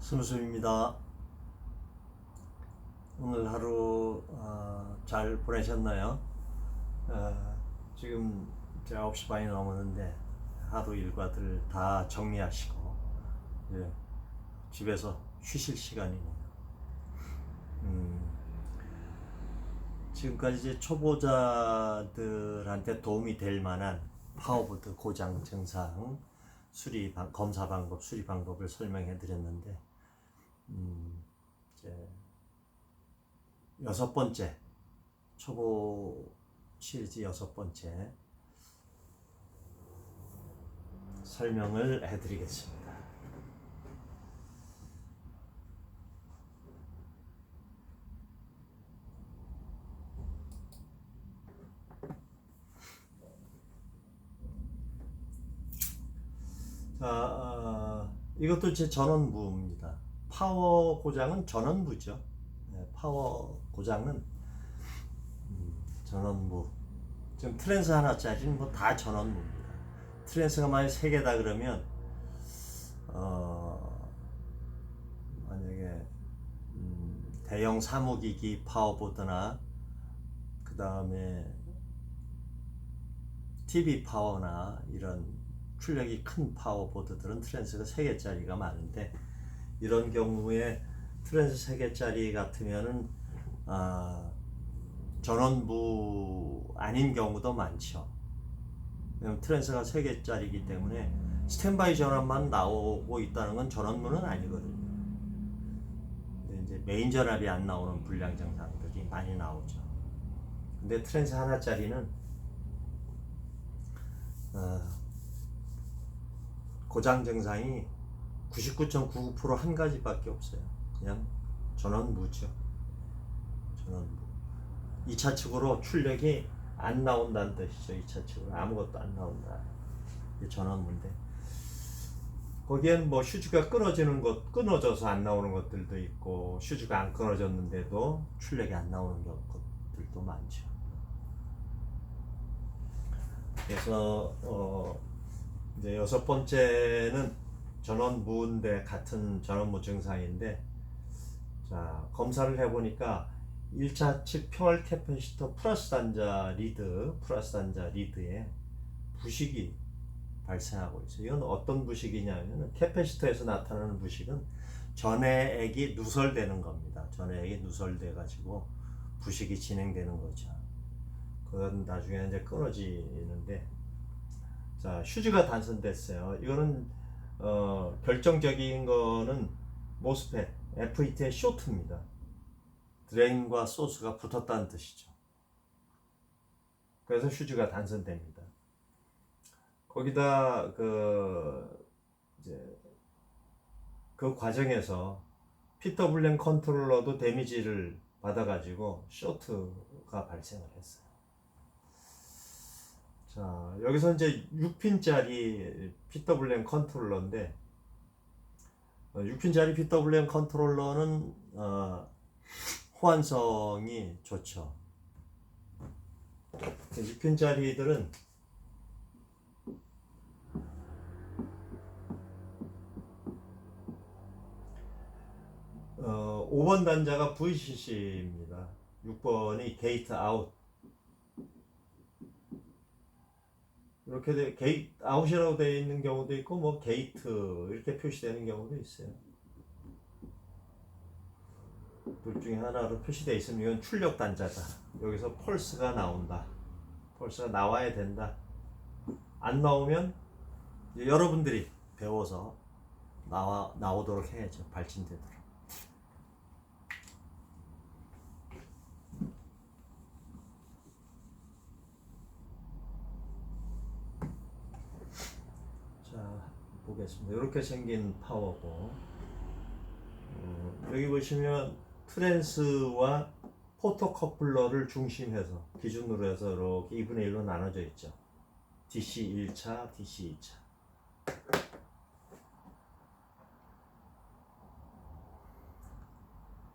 스무스입니다. 오늘 하루 잘 보내셨나요? 지금 이제 9시 반이 넘었는데 하루 일과들 다 정리하시고 이제 집에서 쉬실 시간이네요. 지금까지 이제 초보자들한테 도움이 될 만한 파워보드 고장 증상 검사 방법, 수리 방법을 설명해 드렸는데 이제 6번째 초보 시리즈 6번째 설명을 해드리겠습니다. 이것도 제 전원부입니다. 파워 고장은 전원부죠. 파워 고장은 전원부. 지금 트랜스 하나짜리는 뭐 다 전원부입니다. 트랜스가 만약 3개다 그러면 만약에 대형 사무기기 파워보드나 그 다음에 TV 파워나 이런 출력이 큰 파워보드들은 트랜스가 3개짜리가 많은데, 이런 경우에 트랜스 3개짜리 같으면은 전원부 아닌 경우도 많죠. 왜냐면 트랜스가 3개짜리이기 때문에 스탠바이 전압만 나오고 있다는 건 전원부는 아니거든요. 이제 메인 전압이 안 나오는 불량 증상들이 많이 나오죠. 근데 트랜스 하나짜리는 고장 증상이 99.99% 한 가지밖에 없어요. 그냥 전원부죠. 전원부. 2차 측으로 출력이 안 나온다는 뜻이죠. 2차 측으로 아무것도 안 나온다. 이게 전원부인데, 거기엔 뭐 휴지가 끊어져서 안 나오는 것들도 있고, 휴지가 안 끊어졌는데도 출력이 안 나오는 것들도 많죠. 그래서 이제 6번째는 전원부인데 같은 전원부 증상인데, 자, 검사를 해보니까 1차 측 펄 캐패시터 플러스 단자 리드에 부식이 발생하고 있어요. 이건 어떤 부식이냐면, 캐패시터에서 나타나는 부식은 전해액이 누설되는 겁니다. 전해액이 누설돼 가지고 부식이 진행되는 거죠. 그건 나중에 이제 끊어지는데, 자, 휴지가 단선됐어요. 이거는 결정적인 거는 모스펫 FET의 쇼트입니다. 드레인과 소스가 붙었다는 뜻이죠. 그래서 휴지가 단선됩니다. 거기다 이제 그 과정에서 PWM 컨트롤러도 데미지를 받아가지고 쇼트가 발생을 했어요. 자, 여기서 이제 6핀짜리 PWM 컨트롤러인데, 6핀짜리 PWM 컨트롤러는 호환성이 좋죠. 6핀짜리들은 5번 단자가 VCC입니다. 6번이 게이트 아웃. 이렇게 게이트 아웃이라고 되어 있는 경우도 있고, 뭐 게이트 이렇게 표시되는 경우도 있어요. 둘 중에 하나로 표시되어 있으면 이건 출력 단자다. 여기서 펄스가 나온다. 펄스가 나와야 된다. 안 나오면 여러분들이 배워서 나오도록 해야죠. 발진되도록. 자, 보겠습니다. 이렇게 생긴 파워고, 여기 보시면 트랜스와 포토커플러를 중심해서 기준으로 해서 이렇게 2분의 1로 나눠져 있죠. DC 1차, DC 2차.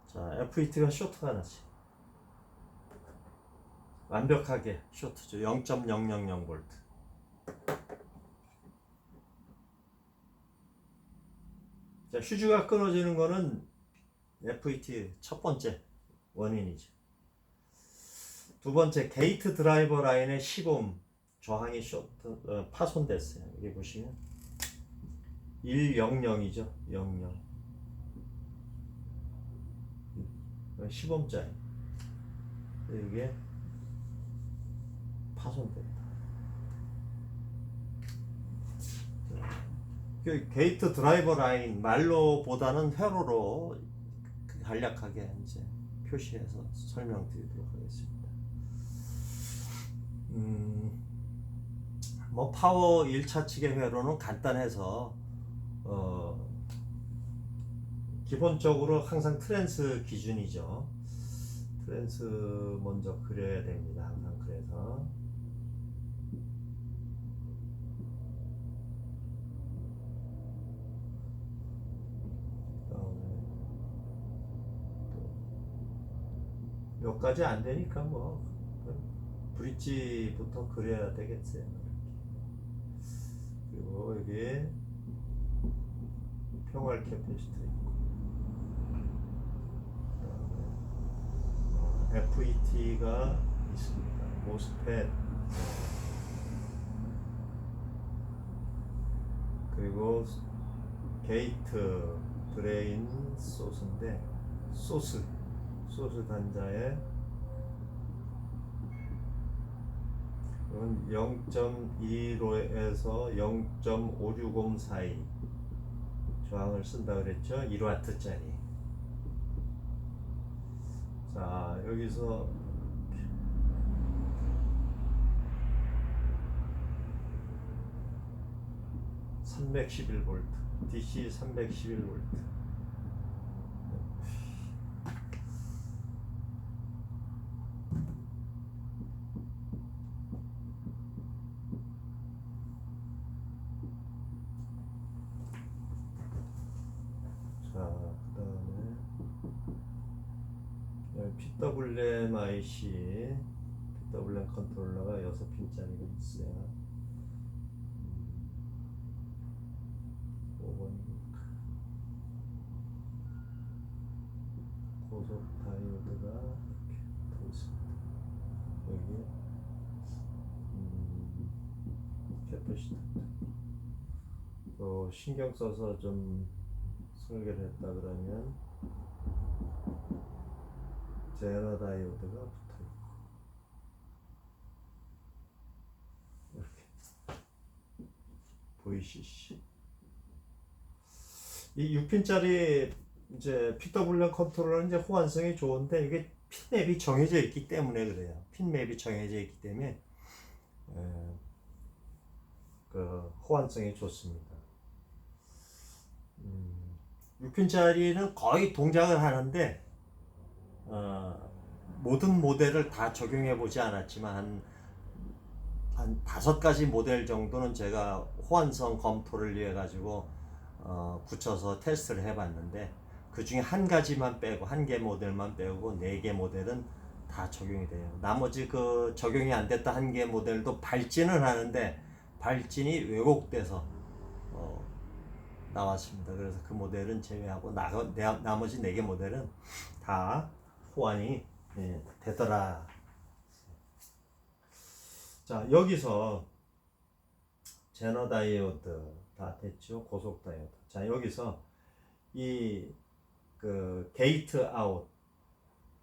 자, FET가 쇼트가 나지. 완벽하게 쇼트죠. 0.000V. 자, 휴지가 끊어지는 거는 FET 첫 번째 원인이죠. 두 번째, 게이트 드라이버 라인의 시범 저항이 파손됐어요. 여기 보시면 100이죠. 00 시범자예요. 이게 파손됐다. 게이트 드라이버 라인 말로보다는 회로로 간략하게 이제 표시해서 설명드리도록 하겠습니다. 뭐 파워 1차 측의 회로는 간단해서 기본적으로 항상 트랜스 기준이죠. 트랜스 먼저 그려야 됩니다. 항상 그래서 몇 가지 안 되니까 뭐 브릿지부터 그려야 되겠어요. 그리고 여기 평활 캐피시터 있고, FET가 있습니다. 모스펫, 그리고 게이트 드레인 소스인데 소스 단자에 0.25에서 0.560 사이 저항을 쓴다 그랬죠. 1W짜리. 자, 여기서 (311V) DC 311V. PWM-IC, PWM 컨트롤러가 6핀짜리가 있어요. 5번 고속 다이오드가 이렇게 더 있습니다. 여기 캐퍼시터. 또 신경 써서 좀 설계를 했다 그러면 제너 다이오드가 붙어있고, 이렇게 VCC. 이 6핀짜리 이제 PWM 컨트롤러는 이제 호환성이 좋은데 이게 핀맵이 정해져 있기 때문에 그래요. 핀맵이 정해져 있기 때문에 그 호환성이 좋습니다. 6핀짜리는 거의 동작을 하는데 모든 모델을 다 적용해 보지 않았지만 한 5가지 모델 정도는 제가 호환성 검토를 위해 가지고 붙여서 테스트를 해봤는데, 그 중에 한 가지만 빼고, 한 개 모델만 빼고 4개 모델은 다 적용이 돼요. 나머지 그 적용이 안 됐다 한 개 모델도 발진은 하는데 발진이 왜곡돼서 나왔습니다. 그래서 그 모델은 제외하고 나머지 4개 모델은 다 호환이 되더라. 자, 여기서 제너 다이오드 다 됐죠. 고속 다이오드. 자, 여기서 이 그 게이트 아웃,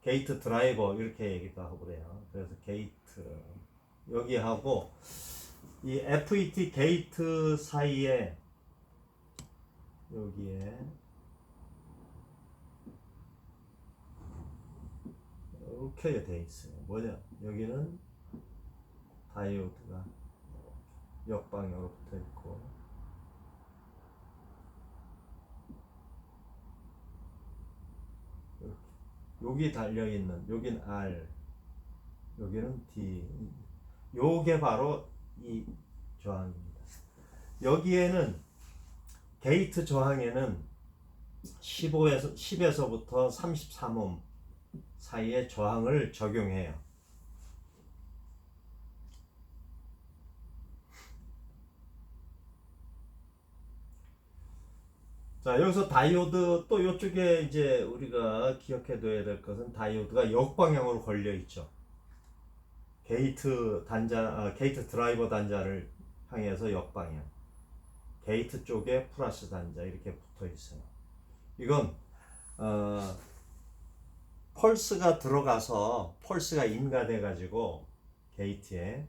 게이트 드라이버 이렇게 얘기도 하고 그래요. 그래서 게이트 여기하고 이 FET 게이트 사이에 여기에 이렇게 돼 있어요. 뭐냐? 여기는 다이오드가 역방향으로 붙어 있고, 여기 달려 있는, 여긴 R, 여기는 D. 요게 바로 이 저항입니다. 여기에는 게이트 저항에는 10에서부터 33옴 사이의 저항을 적용해요. 자, 자, 여기서 다이오드 또 이쪽에 이제 우리가 기억해둬야 될 것은 다이오드가 역방향으로 걸려 있죠. 게이트 드라이버 단자를 향해서 역방향. 게이트 쪽에 플러스 단자 이렇게 붙어 있어요. 이건 펄스가 들어가서 펄스가 인가돼 가지고 게이트에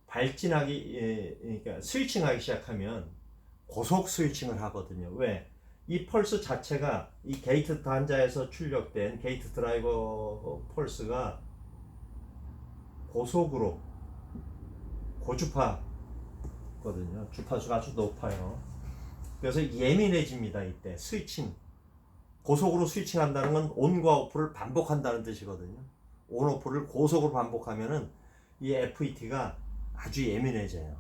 발진하기 그러니까 스위칭하기 시작하면 고속 스위칭을 하거든요. 왜? 이 펄스 자체가 이 게이트 단자에서 출력된 게이트 드라이버 펄스가 고속으로 고주파거든요. 주파수가 아주 높아요. 그래서 예민해집니다. 이때 스위칭 고속으로 스위칭한다는 건 온과 오프를 반복한다는 뜻이거든요. 온 오프를 고속으로 반복하면은 이 FET가 아주 예민해져요.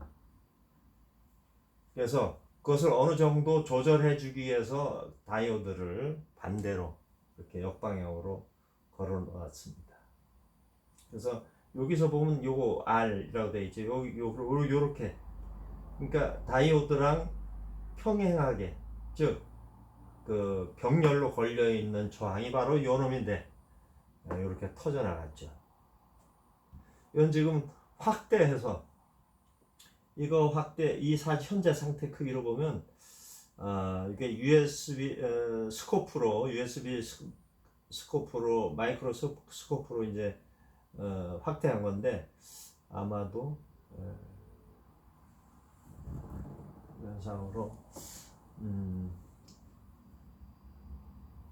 그래서 그것을 어느 정도 조절해 주기 위해서 다이오드를 반대로 이렇게 역방향으로 걸어 놓았습니다. 그래서 여기서 보면 요거 R이라고 되어 있죠. 요렇게. 그러니까 다이오드랑 평행하게, 즉 그 병렬로 걸려 있는 저항이 바로 요 놈인데 이렇게 터져 나갔죠. 이건 지금 확대해서 이거 확대 이 현재 상태 크기로 보면 이게 USB 스코프로 마이크로 스코프로 이제 확대한 건데 아마도 영상으로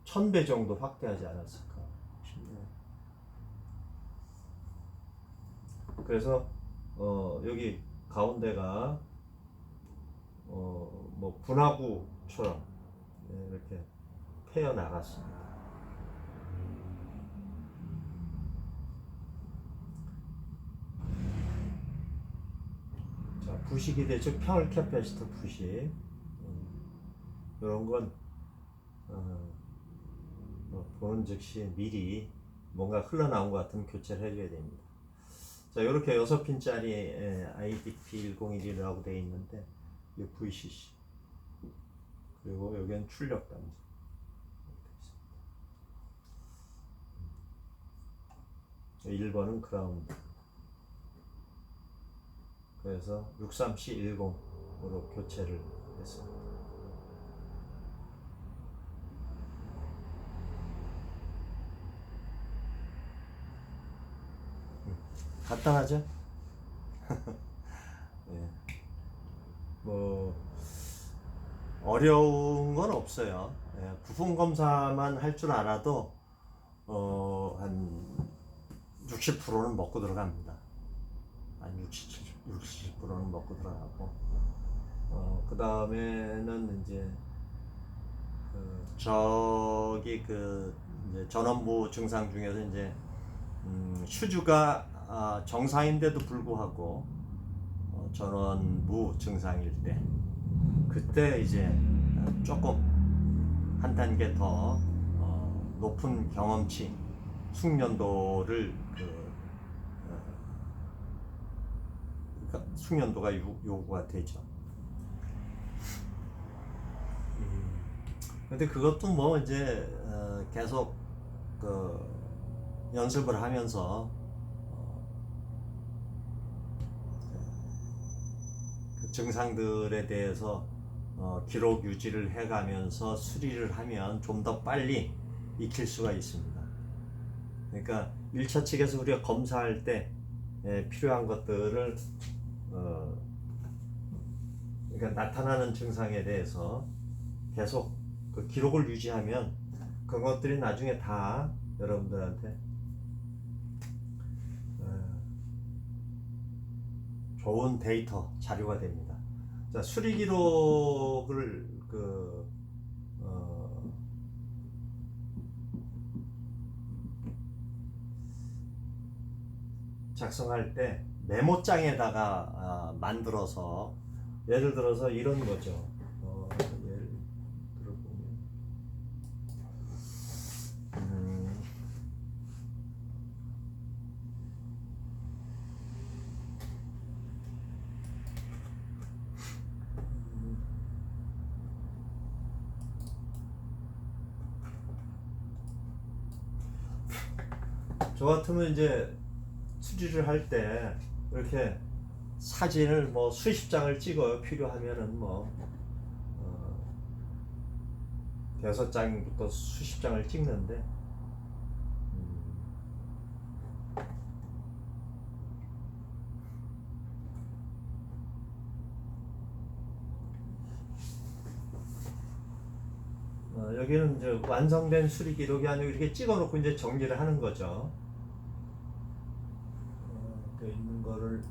1000배 정도 확대하지 않았을까 싶네요. 그래서 여기 가운데가 뭐 분화구처럼 이렇게 패여 나갔습니다. 자, 부식이 되죠. 평을 캐패시터 부식. 이런 건 보는 즉시 미리 뭔가 흘러나온 것 같으면 교체를 해줘야 됩니다. 자, 이렇게 6핀짜리 IDP1011이라고 되어 있는데 이 VCC 그리고 여기는 출력 단자 1번은 그라운드. 그래서 63C10으로 교체를 했습니다. 간단하죠? 네. 뭐 어려운 건 없어요. 네. 부품 검사만 할 줄 알아도 한 60%는 먹고 들어갑니다. 한 60%는 먹고 들어가고 그 다음에는 이제 저기 이제 전원부 증상 중에서 이제 슈즈가 정상인데도 불구하고 전원부 증상일 때 그때 이제 조금 한 단계 더 높은 경험치 숙련도를 숙련도가 요구가 되죠. 근데 그것도 뭐 이제 계속 연습을 하면서 그 증상들에 대해서 기록 유지를 해가면서 수리를 하면 좀 더 빨리 익힐 수가 있습니다. 그러니까 1차 측에서 우리가 검사할 때 필요한 것들을 그러니까 나타나는 증상에 대해서 계속 그 기록을 유지하면 그것들이 나중에 다 여러분들한테 좋은 데이터 자료가 됩니다. 자, 수리 기록을 작성할 때 메모장에다가 만들어서 예를 들어서 이런 거죠. 예를 들어보면 저 같으면 이제 수리를 할 때 이렇게 사진을 뭐 수십 장을 찍어요. 필요하면은 뭐 대여섯 장부터 수십 장을 찍는데 여기는 이제 완성된 수리 기록이 아니고 이렇게 찍어놓고 이제 정리를 하는 거죠. 이렇게 있는 거를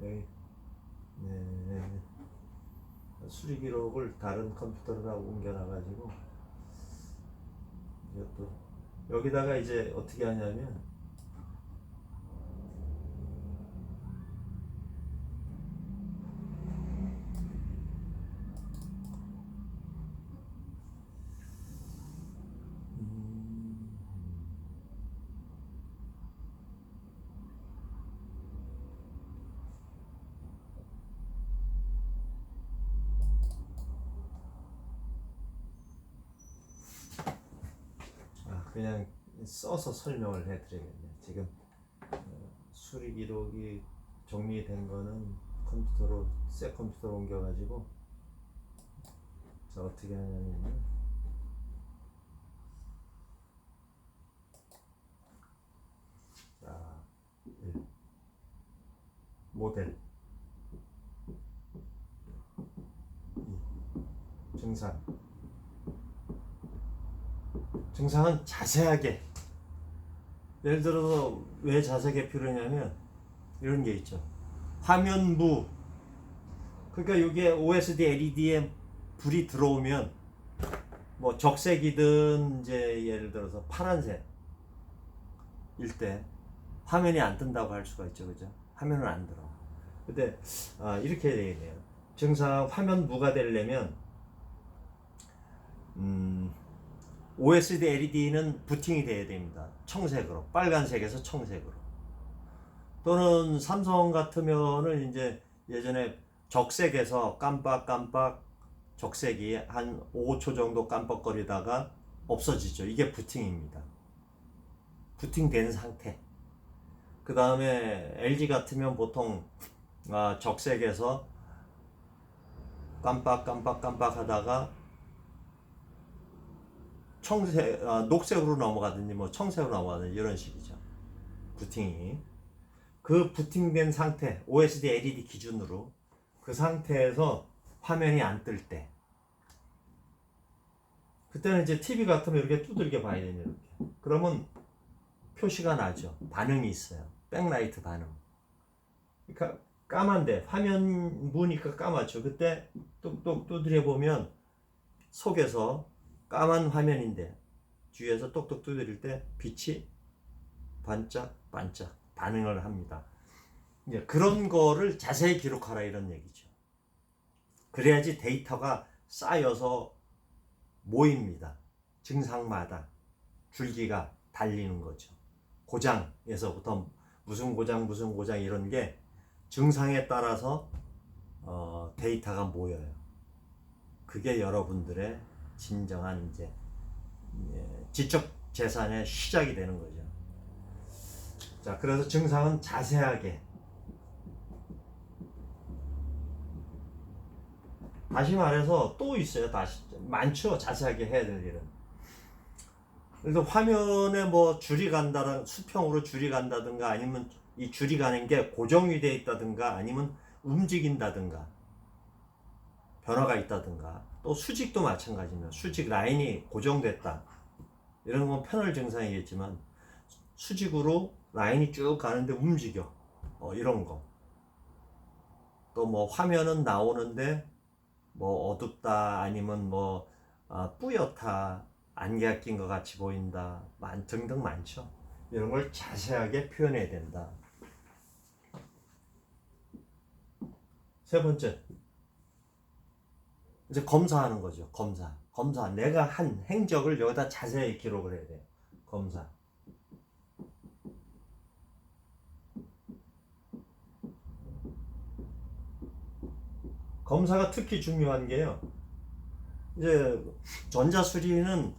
여기 네, 수리 기록을 다른 컴퓨터로 옮겨놔가지고 이것도 여기다가 이제 어떻게 하냐면 그냥 써서 설명을 해드리겠네요. 지금 수리 기록이 정리된 거는 컴퓨터로 새 컴퓨터로 옮겨가지고 자 어떻게 하냐면 자 모델 증상은 자세하게 예를 들어서 왜 자세하게 필요하냐면 이런 게 있죠. 화면부 그러니까 이게 OSD LED에 불이 들어오면 뭐 적색이든 이제 예를 들어서 파란색 일 때 화면이 안 뜬다고 할 수가 있죠. 그죠? 화면은 안 들어. 근데 이렇게 되겠네요. 증상 화면부가 되려면 OSD LED는 부팅이 돼야 됩니다. 청색으로, 빨간색에서 청색으로. 또는 삼성 같으면은 이제 예전에 적색에서 깜빡깜빡 적색이 한 5초 정도 깜빡거리다가 없어지죠. 이게 부팅입니다. 부팅된 상태. 그 다음에 LG 같으면 보통 적색에서 깜빡깜빡 하다가 청색, 녹색으로 넘어가든지 뭐 청색으로 넘어가든지 이런 식이죠. 부팅이. 그 부팅된 상태, OSD LED 기준으로 그 상태에서 화면이 안 뜰 때. 그때는 이제 TV 같으면 이렇게 두들겨 봐야 되는 이렇게. 그러면 표시가 나죠. 반응이 있어요. 백라이트 반응. 그러니까 까만데 화면 무니까 까맣죠. 그때 똑똑 두드려 보면 속에서 까만 화면인데 뒤에서 똑똑 두드릴 때 빛이 반짝반짝 반응을 합니다. 이제 그런 거를 자세히 기록하라 이런 얘기죠. 그래야지 데이터가 쌓여서 모입니다. 증상마다 줄기가 달리는 거죠. 고장에서부터 무슨 고장 이런 게 증상에 따라서 데이터가 모여요. 그게 여러분들의 진정한 이제 지적 재산의 시작이 되는 거죠. 자, 그래서 증상은 자세하게 다시 말해서 또 있어요. 다시 많죠. 자세하게 해야 될 일은. 그래서 화면에 뭐 줄이 간다든 수평으로 줄이 간다든가 아니면 이 줄이 가는 게 고정이 되어 있다든가 아니면 움직인다든가 변화가 있다든가 또 수직도 마찬가지입니다. 수직 라인이 고정됐다. 이런 건 패널 증상이겠지만 수직으로 라인이 쭉 가는데 움직여. 이런 거. 또 뭐 화면은 나오는데 뭐 어둡다 아니면 뭐 뿌옇다 안개가 낀 것 같이 보인다 등등 많죠. 이런 걸 자세하게 표현해야 된다. 세 번째 이제 검사하는 거죠. 검사, 내가 한 행적을 여기다 자세히 기록을 해야 돼요. 검사. 검사가 특히 중요한 게요. 이제 전자수리는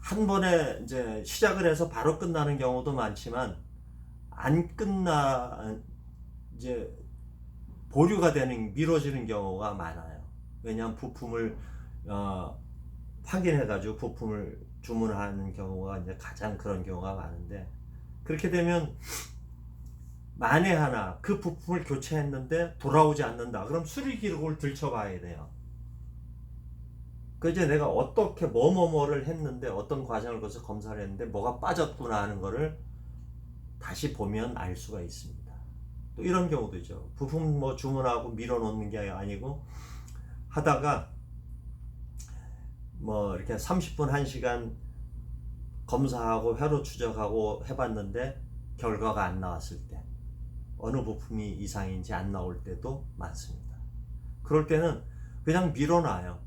한 번에 이제 시작을 해서 바로 끝나는 경우도 많지만 안 끝나 이제 보류가 되는 미뤄지는 경우가 많아요. 왜냐하면 부품을 확인해가지고 부품을 주문하는 경우가 이제 가장 그런 경우가 많은데, 그렇게 되면 만에 하나 그 부품을 교체했는데 돌아오지 않는다. 그럼 수리 기록을 들춰봐야 돼요. 그 이제 내가 어떻게 뭐를 했는데 어떤 과정을 거쳐서 검사를 했는데 뭐가 빠졌구나 하는 거를 다시 보면 알 수가 있습니다. 또 이런 경우도 있죠. 부품 뭐 주문하고 밀어 놓는 게 아니고 하다가 뭐 이렇게 30분 1시간 검사하고 회로 추적하고 해봤는데 결과가 안 나왔을 때, 어느 부품이 이상인지 안 나올 때도 많습니다. 그럴 때는 그냥 밀어놔요.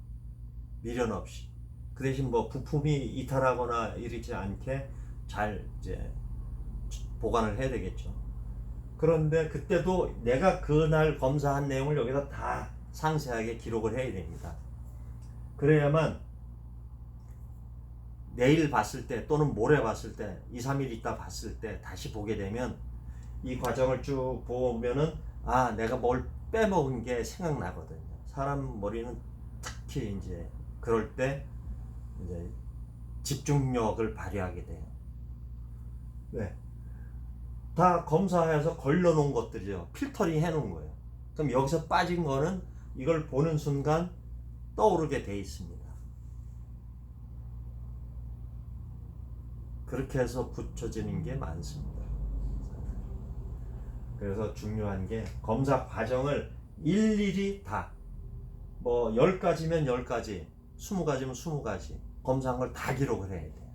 미련 없이. 그 대신 뭐 부품이 이탈하거나 이러지 않게 잘 이제 보관을 해야 되겠죠. 그런데 그때도 내가 그날 검사한 내용을 여기다 다 상세하게 기록을 해야 됩니다. 그래야만 내일 봤을 때 또는 모레 봤을 때 2, 3일 있다 봤을 때 다시 보게 되면 이 과정을 쭉 보면은 내가 뭘 빼먹은 게 생각나거든요. 사람 머리는 특히 이제 그럴 때 이제 집중력을 발휘하게 돼요. 왜? 다 검사해서 걸러놓은 것들이죠. 필터링 해놓은 거예요. 그럼 여기서 빠진 거는 이걸 보는 순간 떠오르게 돼 있습니다. 그렇게 해서 붙여지는 게 많습니다. 그래서 중요한 게 검사 과정을 일일이 다, 뭐 10가지면 10가지, 20가지면 20가지 검사한 걸 다 기록을 해야 돼요.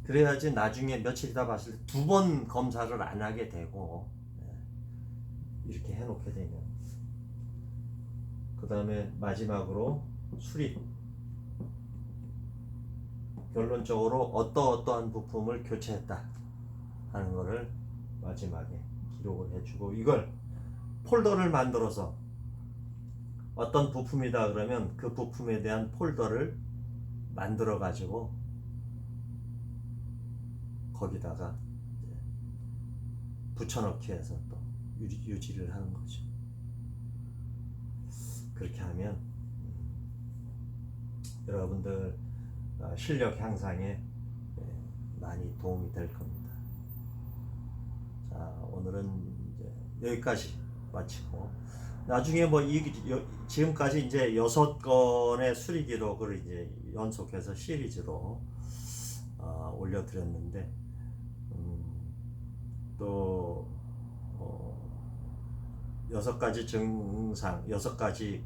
그래야지 나중에 며칠 있다 봤을 때 2번 검사를 안 하게 되고, 이렇게 해놓게 되면. 그 다음에 마지막으로 수리. 결론적으로 어떠한 부품을 교체했다 하는 거를 마지막에 기록을 해주고, 이걸 폴더를 만들어서 어떤 부품이다 그러면 그 부품에 대한 폴더를 만들어 가지고 거기다가 붙여넣기 해서 또 유지를 하는 거죠. 그렇게 하면 여러분들 실력 향상에 많이 도움이 될 겁니다. 자, 오늘은 이제 여기까지 마치고, 나중에 뭐 지금까지 이제 6건의 수리 기록을 이제 연속해서 시리즈로 올려드렸는데, 또 6가지 증상, 6가지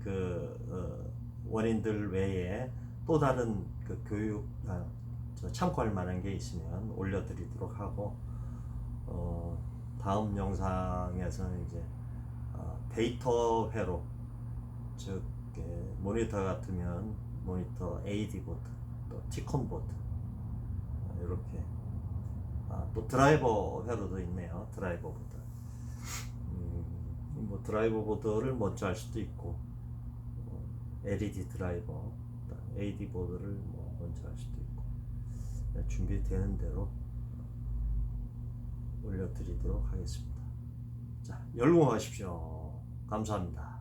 원인들 외에 또 다른 그 교육 참고할 만한 게 있으면 올려드리도록 하고, 다음 영상에서는 이제 데이터 회로, 즉 모니터 같으면 모니터 AD 보드, 또 티콘 보드, 이렇게 또 드라이버 회로도 있네요. 드라이버 보드. 뭐 드라이버 보드를 먼저 할 수도 있고, LED 드라이버, AD 보드를 뭐 먼저 할 수도 있고, 준비되는 대로 올려드리도록 하겠습니다. 자, 열공하십시오. 감사합니다.